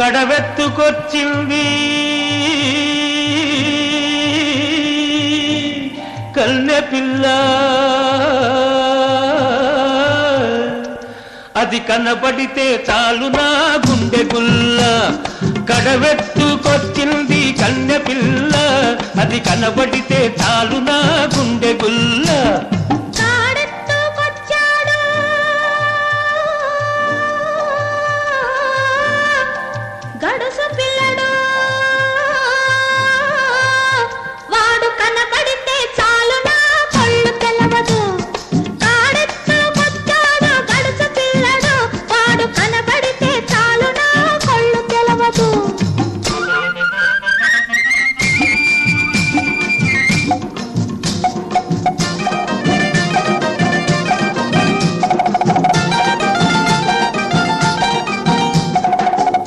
గడవెత్తుకొచ్చింది కన్నె పిల్ల, అది కనబడితే చాలు నా గుండె గుల్ల. గడవెత్తుకొచ్చింది కన్నె పిల్ల, అది కనబడితే చాలు నా గుండె గుల్ల.